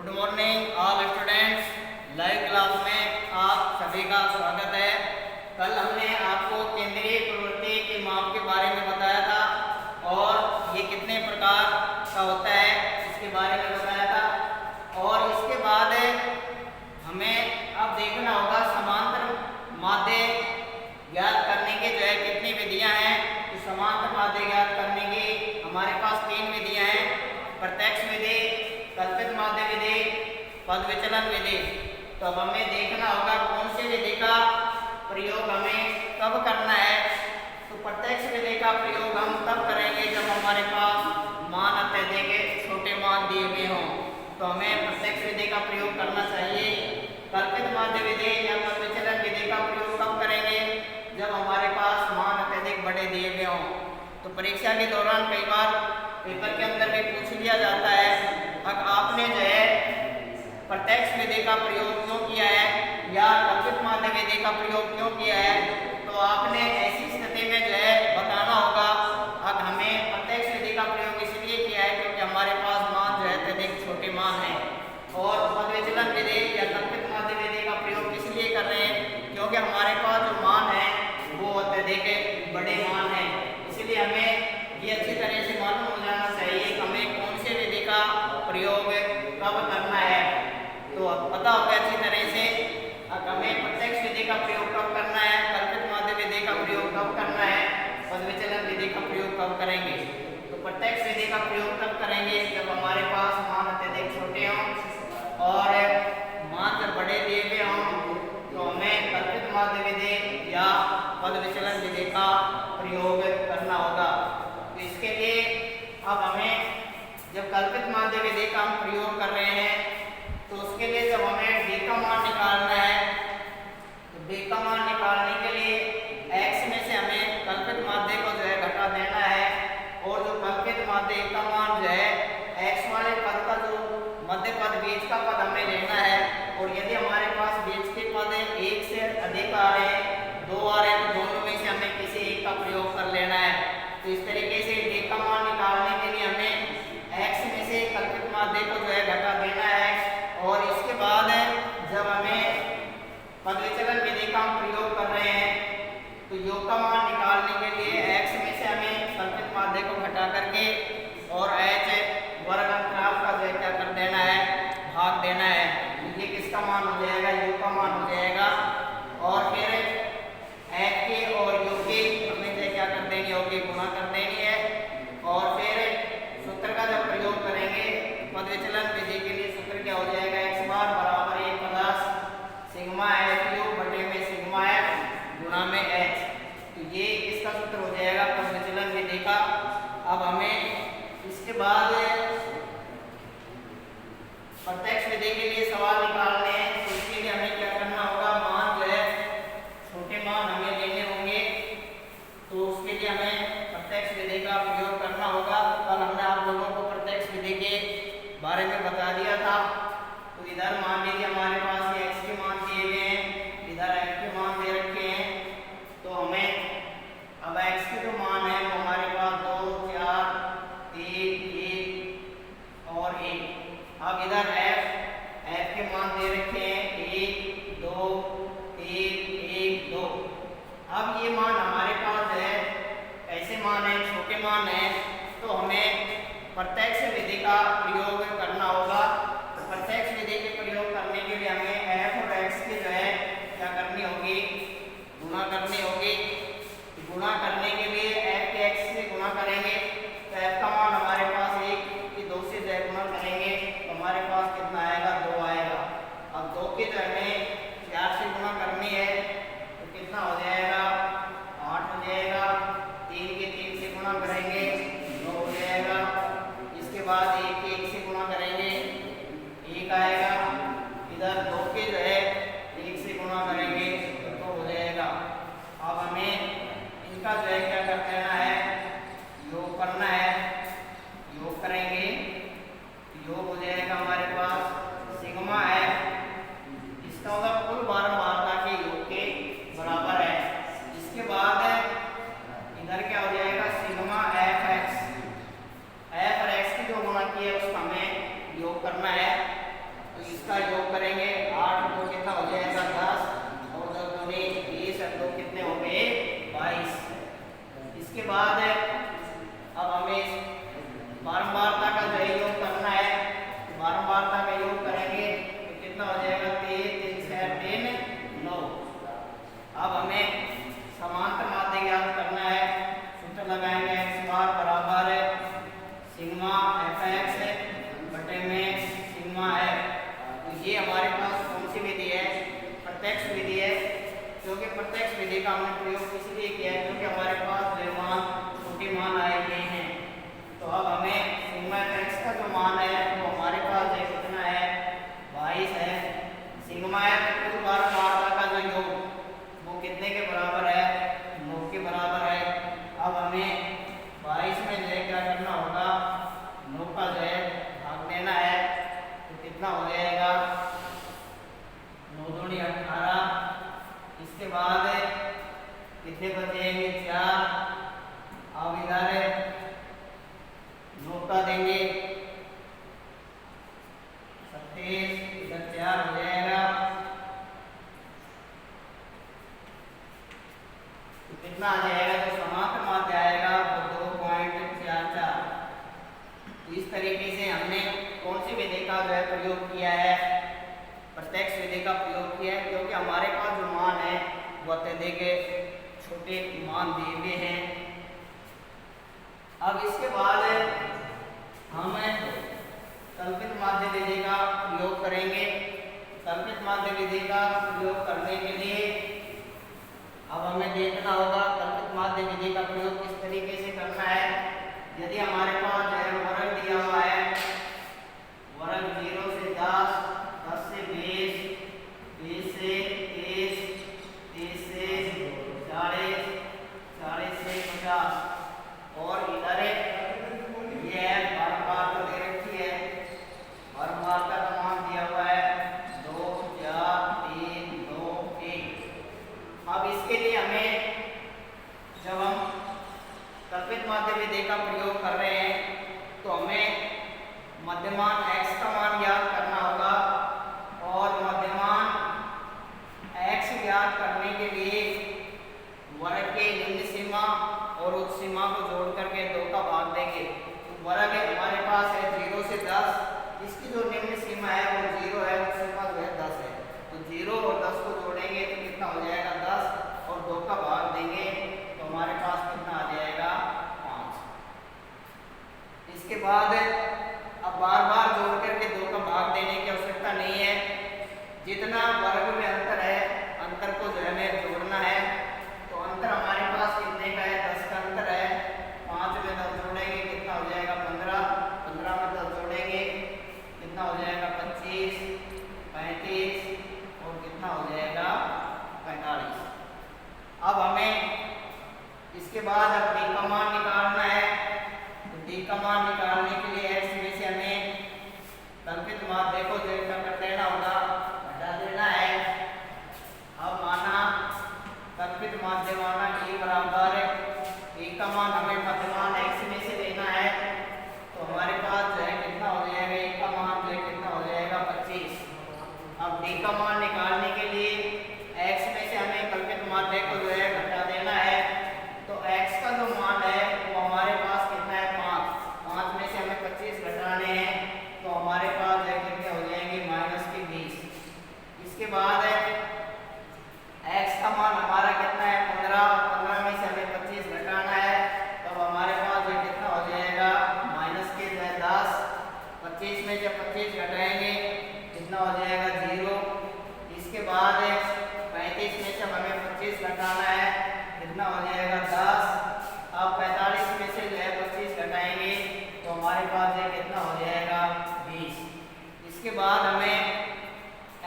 Good morning all students. Live class में आप सभी का स्वागत है। कल हमने आपको केंद्रीय प्रवृत्ति के माप के बारे में बताया था और ये कितने प्रकार का होता है इसके बारे में बताया था। और इसके बाद हमें अब देखना होगा समांतर माध्य ज्ञात करने के जो है कितनी विधियां हैं। तो समांतर माध्य ज्ञात करने की हमारे पास 3 विधियां हैं, प्रत्यक्ष विधि, कल्पित माध्य विधि, पद विचलन विधि। तो अब हमें देखना होगा कौन सी विधि का प्रयोग हमें कब करना है। तो प्रत्यक्ष विधि का प्रयोग हम तब करेंगे जब हमारे पास मान अत्यधिक छोटे मान दिए हुए हों, तो हमें प्रत्यक्ष विधि का प्रयोग करना चाहिए। कल्पित माध्य विधि या पद विचलन विधि का प्रयोग कब करेंगे जब हमारे पास मान अत्यधिक बड़े दिए हुए हों। तो परीक्षा के दौरान कई बार पेपर के अंदर भी पूछ लिया जाता है, अब आपने जो है प्रत्यक्ष विधि का प्रयोग क्यों किया है या कल्पित माध्य विधि का प्रयोग क्यों किया है। तो आपने ऐसी स्थिति में जो है बताना होगा, अब हमें प्रत्यक्ष विधि का प्रयोग इसलिए किया है क्योंकि हमारे पास मान जो है अत्यधिक छोटे मान है। और पद विचलन विधि या कल्पित माध्य विधि का प्रयोग इसलिए कर रहे हैं क्योंकि हमारे पास जो मान है वो अत्यधिक बड़े मान है। इसलिए हमें ये अच्छी तरह से मालूम हो जाना चाहिए कि हमें कौन से विधि का प्रयोग कब करना है। तो पता होगा अच्छी तरह से हमें प्रत्यक्ष विधि का प्रयोग कब करना है, कल्पित माध्य विधि का प्रयोग कब करना है, पद विचलन विधि का प्रयोग कब करेंगे। तो प्रत्यक्ष विधि का प्रयोग तब करेंगे जब हमारे पास मान अत्यधिक छोटे हों और मान जब बड़े दिए हुए हों, तो हमें कल्पित माध्य विधि या पद विचलन विधि का प्रयोग करना होगा। तो इसके लिए अब हमें जब कल्पित माध्य विधि का हम प्रयोग कर रहे हैं तो उसके लिए जब हमें d का मान निकालना है, तो d का मान निकालने के लिए x में से हमें कल्पित माध्य को जो है घटा देना है। और जो कल्पित माध्य का मान जो है x वाले पद का जो मध्य पद बीच का पद हमें लेना है। और यदि हमारे पास बीच के पद 1 से अधिक आ रहे हैं, 2 आ रहे हैं, तो दोनों में से हमें किसी एक का प्रयोग कर लेना है। तो इस तरीके से d का मान निकालने के लिए हमें x में से कल्पित माध्य को जो है घटा देना है। और इसके बाद जब हमें पद विचलन विधि का हम प्रयोग कर रहे हैं तो योग का मान निकालने के लिए x में से हमें कल्पित माध्य को घटा करके और h वर्ग अंतराल का जो है क्या कर देना है, भाग देना है। ये किसका मान हो जाएगा, योग का मान हो जाएगा। और फिर h के और योग के हमें क्या कर देनी होगी, गुणा कर देनी है। और फिर सूत्र का जब प्रयोग करेंगे पद विचलन विधि के लिए सूत्र क्या हो जाएगा, x बार बराबर 1 सिग्मा f योग बटे में सिग्मा f गुणा में h। तो ये इसका सूत्र हो जाएगा पद विचलन विधि का। अब हमें इसके बाद प्रत्यक्ष विधि के लिए सवाल निकालने हैं। तो इसके लिए हमें क्या करना होगा, मान जो है छोटे मान हमें लेने होंगे। तो उसके लिए हमें प्रत्यक्ष विधि का प्रयोग करना होगा। कल हमने आप लोगों को प्रत्यक्ष विधि के बारे में बता दिया था। तो इधर मान लीजिए हमारे पास ये x के मान दिए हुए हैं, इधर f के मान दे रखे हैं। तो हमें अब x के जो मान है वो हमारे पास 2, 4, 3, 1 और 1। अब इधर f के मान दे रखे हैं 1, 2, 3, 1, 2। अब ये मान हमारे पास है ऐसे मान है, छोटे मान है। तो हमें प्रत्यक्ष विधि का प्रयोग करना होगा। तो प्रत्यक्ष विधि के प्रयोग करने के लिए हमें f और x की जो है क्या करनी होगी, गुणा करनी होगी। गुणा करने के लिए f के x से गुणा करेंगे तो f का मान हमारे पास 1 की 2 से जो है गुणा करेंगे तो हमारे पास कितना आएगा, 2 आएगा। अब 2 की जो हमें 4 से गुणा करनी है तो कितना हो जाएगा, 8 हो जाएगा। 3 के 3 से गुणा करेंगे 9 हो जाएगा। इसके बाद 1 के 1 से गुणा करेंगे 1 आएगा। इधर 2 के जो है 1 से गुणा करेंगे तो 2 हो जाएगा। अब हमें इनका जो है क्या कर देना है, योग करना है। योग करेंगे योग हो जाएगा हमारे पास सिग्मा f, इसका मतलब कुल बारंबारता के योग के बराबर है। इसके बाद इधर क्या हो जाएगा, सिग्मा f और x की जो गुणा की है उसका हमें योग करना है। तो इसका योग करेंगे, 8 दो कितना हो जाएगा 10, और 10 दूनी 20, और 2 कितने हो गए 22। इसके बाद अब हमें बारंबारता का जो योग करना है, तो बारंबारता का योग करेंगे तो कितना हो जाएगा 3 3 6 3 9। अब हमें समांतर माध्य ज्ञात करना है, सूत्र लगाएंगे x बार बराबर सिग्मा fx बटे में सिग्मा f। तो ये हमारे पास कौन सी विधि है, प्रत्यक्ष विधि है, क्योंकि प्रत्यक्ष विधि का हमने प्रयोग इसलिए किया है क्योंकि हमारे पास जो मान छोटे मान आए हुए हैं। तो अब हमें सिग्मा x का जो मान है वो हमारे पास है कितना है 22 है। सिग्मा f कुल बारंबारता का जो योग वो कितने के बराबर है 9 के बराबर है। अब हमें 22 में जो क्या करना होगा 9 का जो है भाग देना है, तो कितना हो जाएगा 9 दूनी 18। इसके बाद कितने बचेंगे 4, अब इधर 9 का देंगे 37, इधर 4 हो जाएगा, तो कितना आ जाएगा जो समांतर माध्य आएगा वो 2.44। तो इस तरीके से हमने कौन सी विधि का जो है प्रयोग किया है, प्रत्यक्ष विधि का प्रयोग किया है, क्योंकि हमारे पास जो मान है वो अत्यधिक छोटे मान दिए हुए हैं। अब इसके बाद हम कल्पित माध्य विधि का प्रयोग करेंगे। कल्पित माध्य विधि का प्रयोग करने के लिए अब हमें देखना होगा कल्पित माध्य विधि का प्रयोग किस तरीके से करना है। यदि हमारे पास जो है वर्ग दिया हुआ है, वर्ग 0 से 10, 10 से 20, 20 से 30, 30 से 40, 40 से 50, और इधर ये बारंबारता दे रखी है, बारंबारता का मान दिया हुआ है 2 4 3 2 1। अब इसके लिए हमें जब हम कल्पित माध्य विधि का प्रयोग कर रहे हैं तो हमें मध्यमान x का मान ज्ञात करना होगा, और मध्यमान x ज्ञात करने के लिए वर्ग के निम्न सीमा और उच्च सीमा को जोड़ करके 2 का भाग देंगे। तो वर्ग हमारे पास है 0 से 10, इसकी जो निम्न सीमा है वो 0 है, उच्च सीमा जो है 10 है। तो 0 और 10 को जोड़ेंगे तो कितना हो जाएगा 10, और 2 का भाग देंगे तो हमारे पास कितना आ जाएगा 5। इसके बाद अब बार बार जोड़ करके 2 का भाग देने की आवश्यकता नहीं है, जितना वर्ग में अंतर है अंतर को जो है जोड़ना है। तो अंतर हमारे पास कितने का है 10 का अंतर है, 5 में 10 जोड़ेंगे कितना हो जाएगा 15, 15 में 10 जोड़ेंगे कितना हो जाएगा 25, 35, और कितना हो जाएगा 45। अब हमें इसके बाद अब d का मान निकालना है। तो d का मान निकालने के लिए x में से हमें कल्पित माध्य को जो कर देना होगा, हटा देना है। अब माना कल्पित माध्य माना d बराबर d का मान हमें मध्यमान x में से लेना है, तो हमारे पास जो है कितना हो जाएगा a का मान जो है कितना हो जाएगा 25। अब d का मान निकालने के लिए x में से हमें कल्पित माध्य को जो है घटा देना है। तो x का जो मान है वो हमारे पास कितना है 5, 5 में से हमें 25 घटाने हैं, तो हमारे पास जो कितने हो जाएंगे -20। इसके बाद x का मान हमारा कितना है 15, 15 में से हमें 25 घटाना है, तब हमारे पास जो कितना हो जाएगा -10। 25 में से 25 घटाएंगे कितना हो जाएगा 0। इसके बाद 35 में से हमें 25 घटाना है कितना हो जाएगा 10। अब 45 में से जो है 25 घटाएंगे तो हमारे पास ये कितना हो जाएगा 20। इसके बाद हमें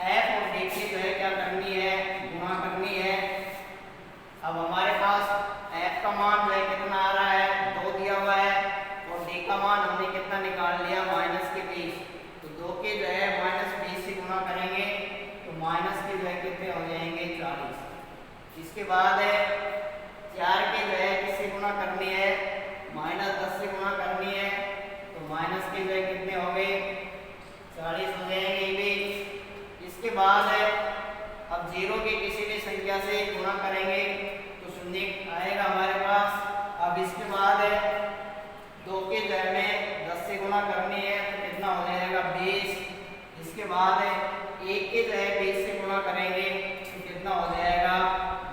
f और d की जो है क्या करनी है गुणा करनी है। अब हमारे पास f का मान जो है कितना आ रहा है 2 दिया हुआ है, और d का मान हमने कितना निकाल लिया -20। तो 2 के जो है -20 से गुणा करेंगे तो माइनस के जो है कितने हो जाएंगे 40। इसके बाद 4 के जो है किससे गुणा करनी है -10 से गुणा करनी है, तो माइनस के जो है कितने हो गए 40 हो जाएंगे। ये भी जीरो की किसी भी संख्या से गुणा करेंगे तो शून्य आएगा हमारे पास। अब इसके बाद 2 के जगह में 10 से गुणा करनी है तो कितना हो जाएगा 20। इसके बाद 1 के जगह 20 से गुणा करेंगे तो कितना हो जाएगा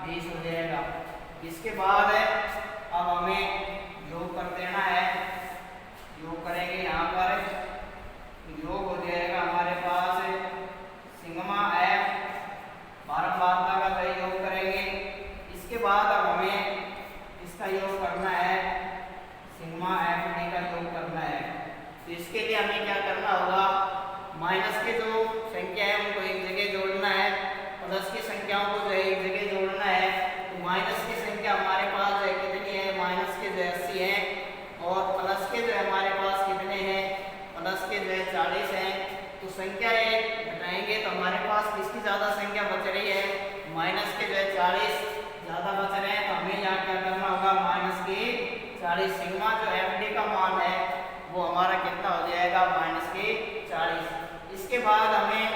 20 हो जाएगा। इसके बाद अब हमें योग कर देना है, योग करेंगे यहाँ पर योग हो जाएगा हमारे पास सिग्मा एफ, बारंबारता का सही योग करेंगे। इसके बाद अब हमें इसका योग करना है, सिग्मा एफ डी का योग करना है। तो इसके लिए हमें क्या करना होगा, माइनस के जो संख्या है उनको एक जगह जोड़ना है, प्लस की संख्याओं को जो है एक जगह जोड़ना है। तो माइनस की संख्या हमारे पास जो है कितनी है, माइनस के जो 80 है, और प्लस के जो है हमारे पास कितने हैं, प्लस के जो है 40 है। तो संख्या एक घटाएंगे तो हमारे पास किसकी ज़्यादा संख्या बच रही है, माइनस के जो है 40 ज़्यादा बच रहे हैं। तो हमें यहाँ क्या करना होगा, माइनस की 40, सिग्मा जो एफ डी का मान है वो हमारा कितना हो जाएगा, माइनस की 40। इसके बाद हमें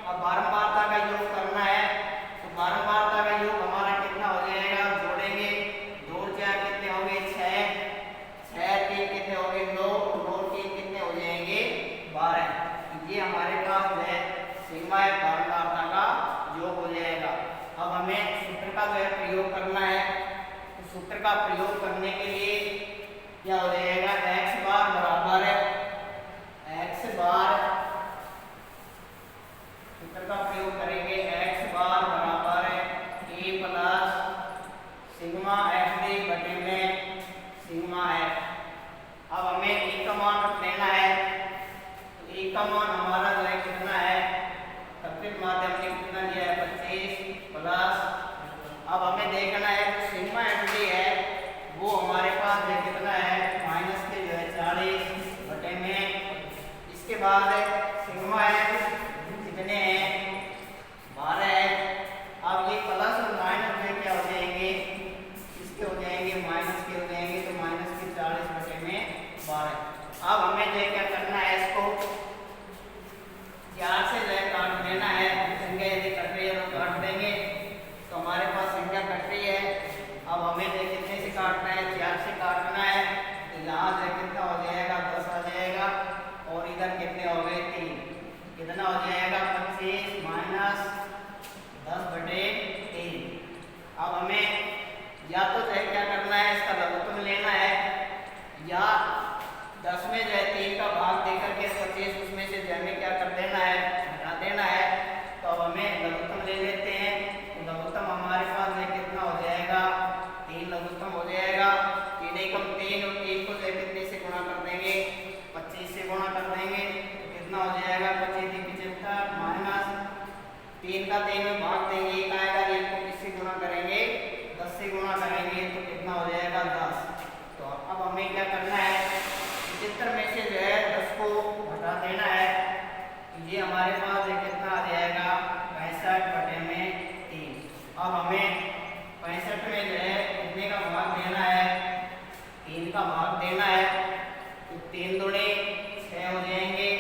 अब बारंबारता का योग करना है। तो बारंबारता का योग हमारा कितना हो जाएगा, जोड़ेंगे, 2 4 कितने हो गए 6, 6 3 कितने हो गए 9, 9 3 कितने हो जाएंगे 12। ये हमारे पास जो है सिग्मा एफ बारंबारता का योग हो जाएगा। अब हमें सूत्र का जो है प्रयोग करना है। तो सूत्र का प्रयोग करने के लिए क्या हो जाएगा, x बार बराबर है x बार, सूत्र का प्रयोग करेंगे x बार बराबर है a plus sigma F D बटे में सिग्मा एफ। अब हमें a का मान रख लेना है। तो a का मान हमारा जो है कितना है, तत्विक माध्यम ने कितना लिया है 25 प्लस, अब हमें देखना है जो सिग्मा एफ डी है वो हमारे पास जो कितना है, माइनस के जो है 40 बटे में। इसके बाद सिग्मा एफ कितने हैं 12 है। अब ये प्लस और माइनस में क्या हो जाएंगे, इसके हो जाएंगे माइनस के हो जाएंगे, तो माइनस के 40 बटे में 12। अब हमें जो क्या करना है, इसको 4 से जो है काट देना है। संख्या यदि कट रही है तो काट देंगे, तो हमारे पास संख्या कट रही है। अब हमें जो कितने से काटना है, 4 से काटना है। तो यहाँ से कितना हो जाएगा 10 आ जाएगा, और इधर कितने हो गए 3, कितना हो जाएगा 25 माइनस 10 बटे 3। अब हमें या तो जो है क्या करना है, इसका लघुत्तम लेना है, या 10 में जो है 3 का भाग देकर के 25 उसमें से जो हमें क्या कर देना है, हटा देना है। तो अब हमें लघुत्तम ले लेते हैं। तो लघुत्तम हमारे पास है कितना हो जाएगा, 3 लघुत्तम हो जाएगा। 3 एकम 3, और 3 को जो कितने से गुणा कर देंगे, 25 से गुणा कर देंगे। तो कितना हो जाएगा 25 75 माइनस 3 का 3 में भाग देंगे, 1 आएगा, 1 को किससे गुणा करेंगे, 10 से गुणा करेंगे, तो कितना हो जाएगा 10। तो अब हमें क्या करना है, 75 में से जो है 10 को हटा देना है। तो ये हमारे पास है कितना आ जाएगा 65 बटे में 3। अब हमें 65 में जो है कितने का भाग देना है, 3 का भाग देना है। तो 3 दूनी 6 हो जाएंगे।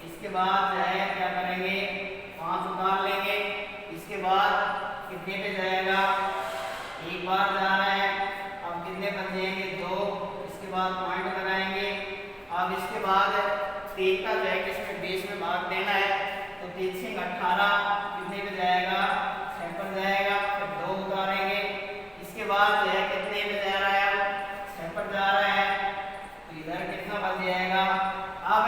इसके बाद जो है क्या करेंगे, 5 उतार लेंगे। इसके बाद कितने पे जाएगा, 1 बार जा रहा है। अब कितने बच जाएंगे 2, इसके बाद पॉइंट लगाएंगे। अब इसके बाद 3 का जो है किसमें 20 में भाग देना है। तो 3 से 18 कितने पे जाएगा, 6 पर जाएगा। फिर 2 उतारेंगे। इसके बाद जो है कितने पे जा रहा है, 6 पर जा रहा है। तो इधर कितना बच जाएगा। अब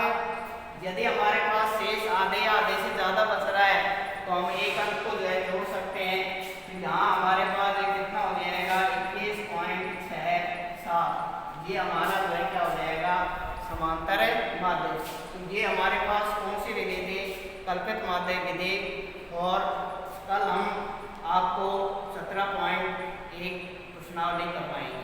यदि हमारे पास शेष आधे या आधे से ज़्यादा बच रहा है तो हम एक अंक को जो है जोड़ सकते हैं। तो यहाँ हमारे पास कितना हो जाएगा 21.67। ये हमारा जो है क्या हो जाएगा, समांतर माध्य। तो ये हमारे पास कौन सी विधि थी, कल्पित माध्य विधि। और कल हम आपको 17.1 प्रश्नावली करवाएंगे।